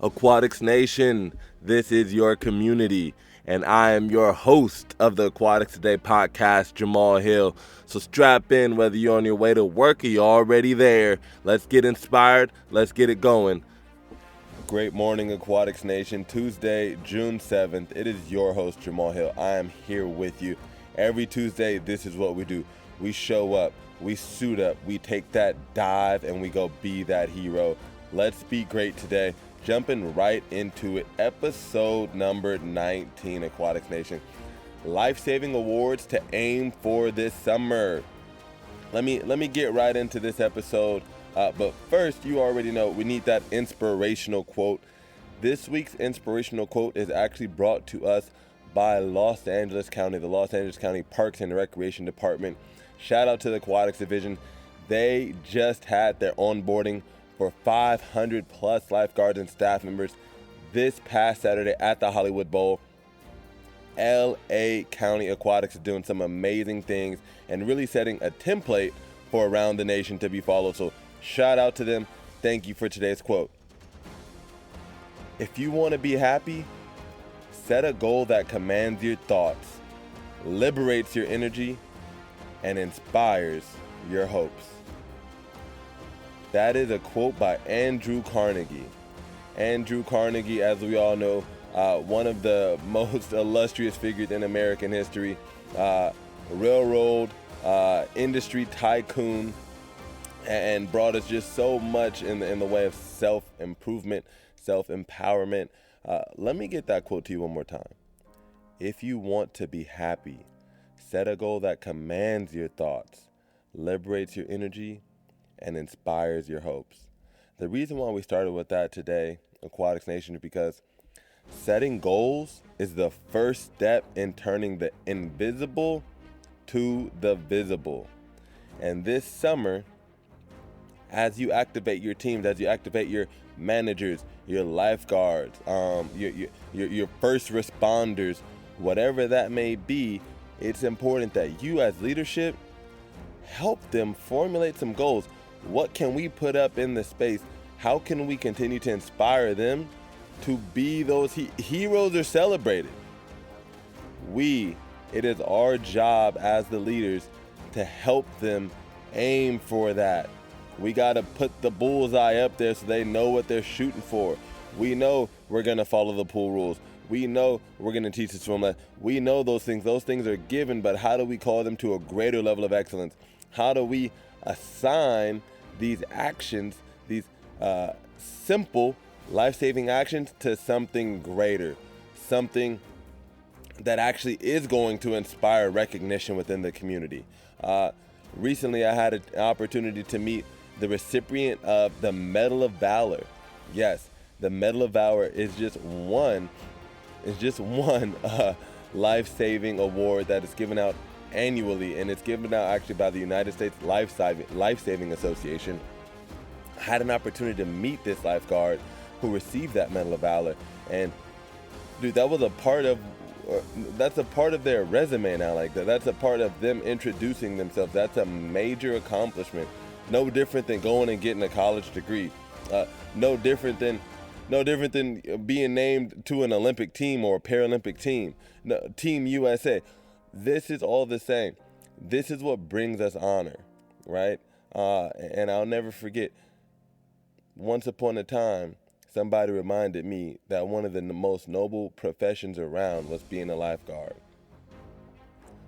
Aquatics Nation, this is your community, and I am your host of the Aquatics Today podcast, Jamal Hill. So strap in, whether you're on your way to work or you're already there. Let's get inspired. Let's get it going. Great morning, Aquatics Nation. Tuesday, June 7th. It is your host, Jamal Hill. I am here with you. Every Tuesday, this is what we do. We show up, we suit up, we take that dive, and we go be that hero. Let's be great today. Jumping right into it. Episode number 19, Aquatics Nation. Lifesaving awards to aim for this summer. Let me get right into this episode. But first, you already know we need that inspirational quote. This week's inspirational quote is actually brought to us by Los Angeles County, the Los Angeles County Parks and Recreation Department. Shout out to the Aquatics Division. They just had their onboarding for 500 plus lifeguards and staff members this past Saturday at the Hollywood Bowl. LA County Aquatics is doing some amazing things and really setting a template for around the nation to be followed. So shout out to them. Thank you for today's quote. If you want to be happy, set a goal that commands your thoughts, liberates your energy, and inspires your hopes. That is a quote by Andrew Carnegie. Andrew Carnegie, as we all know, one of the most illustrious figures in American history, railroad industry tycoon, and brought us just so much in the way of self-improvement, self-empowerment. Let me get that quote to you one more time. If you want to be happy, set a goal that commands your thoughts, liberates your energy, and inspires your hopes. The reason why we started with that today, Aquatics Nation, is because setting goals is the first step in turning the invisible to the visible. And this summer, as you activate your teams, as you activate your managers, your lifeguards, your first responders, whatever that may be, it's important that you as leadership help them formulate some goals. What can we put up in the space? How can we continue to inspire them to be those heroes are celebrated? It is our job as the leaders to help them aim for that. We got to put the bullseye up there so they know what they're shooting for. We know we're going to follow the pool rules. We know we're going to teach the swim lesson. We know those things. Those things are given, but how do we call them to a greater level of excellence? How do we assign these actions, these simple life-saving actions, to something greater, something that actually is going to inspire recognition within the community? Recently, I had an opportunity to meet the recipient of the Medal of Valor. Yes, the Medal of Valor is just one life-saving award that is given out annually, and it's given out actually by the United States Lifesaving Association. I had an opportunity to meet this lifeguard who received that Medal of Valor, and dude, that's a part of their resume now. Like that's a part of them introducing themselves. That's a major accomplishment. No different than going and getting a college degree. No different than being named to an Olympic team or a Paralympic team. No, Team USA. This is all the same. This is what brings us honor, right? And I'll never forget, once upon a time, somebody reminded me that one of the most noble professions around was being a lifeguard.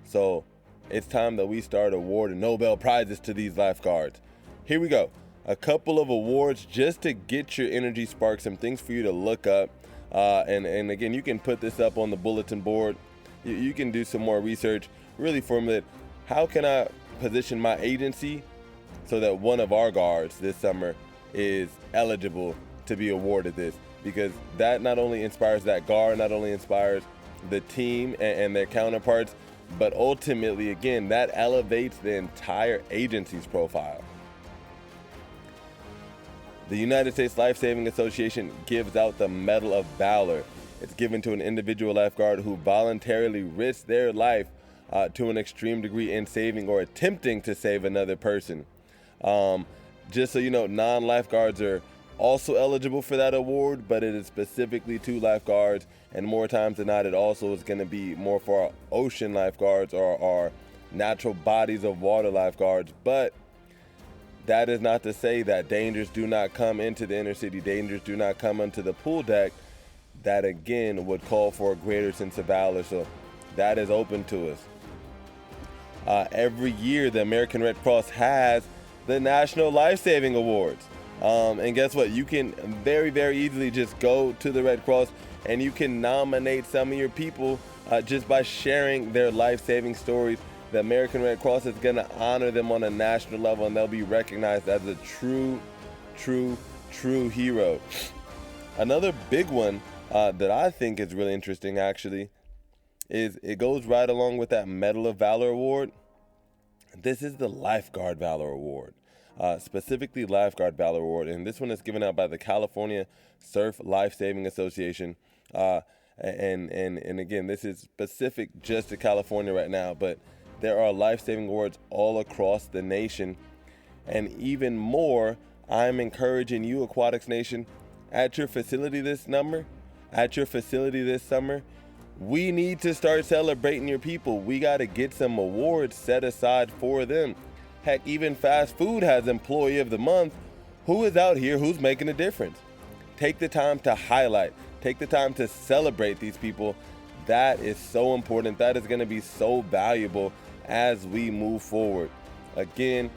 So it's time that we start awarding Nobel Prizes to these lifeguards. Here we go. A couple of awards just to get your energy spark, some things for you to look up. And again, you can put this up on the bulletin board. You can do some more research, really formulate how can I position my agency so that one of our guards this summer is eligible to be awarded this, because that not only inspires that guard, not only inspires the team and their counterparts, but ultimately, again, that elevates the entire agency's profile. The United States Lifesaving Association gives out the Medal of Valor. It's given to an individual lifeguard who voluntarily risks their life to an extreme degree in saving or attempting to save another person. Just so you know, non-lifeguards are also eligible for that award, but it is specifically to lifeguards, and more times than not, it also is going to be more for our ocean lifeguards or our natural bodies of water lifeguards. But that is not to say that dangers do not come into the inner city, dangers do not come onto the pool deck. That again would call for a greater sense of valor, so that is open to us. Every year, the American Red Cross has the National Lifesaving Awards. And guess what? You can very, very easily just go to the Red Cross and you can nominate some of your people just by sharing their life-saving stories. The American Red Cross is going to honor them on a national level, and they'll be recognized as a true hero. Another big one that I think is really interesting, actually, is it goes right along with that Medal of Valor Award. This is the Lifeguard Valor Award, specifically Lifeguard Valor Award, and this one is given out by the California Surf Lifesaving Association. And again, this is specific just to California right now, but there are life-saving awards all across the nation. And even more, I'm encouraging you, Aquatics Nation, at your facility this summer, we need to start celebrating your people. We got to get some awards set aside for them. Heck, even fast food has Employee of the Month. Who is out here? Who's making a difference? Take the time to highlight. Take the time to celebrate these people. That is so important. That is going to be so valuable as we move forward. Again,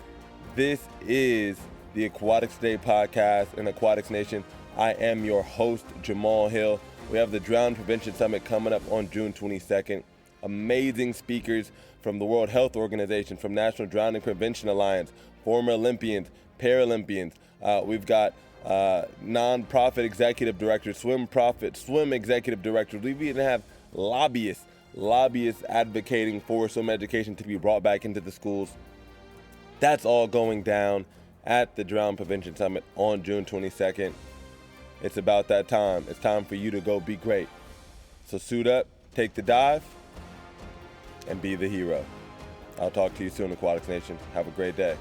this is the Aquatics Today podcast in Aquatics Nation. I am your host, Jamal Hill. We have the Drowning Prevention Summit coming up on June 22nd. Amazing speakers from the World Health Organization, from National Drowning Prevention Alliance, former Olympians, Paralympians. We've got nonprofit executive directors, swim executive directors. We even have lobbyists advocating for swim education to be brought back into the schools. That's all going down at the Drowning Prevention Summit on June 22nd. It's about that time. It's time for you to go be great. So suit up, take the dive, and be the hero. I'll talk to you soon, Aquatics Nation. Have a great day.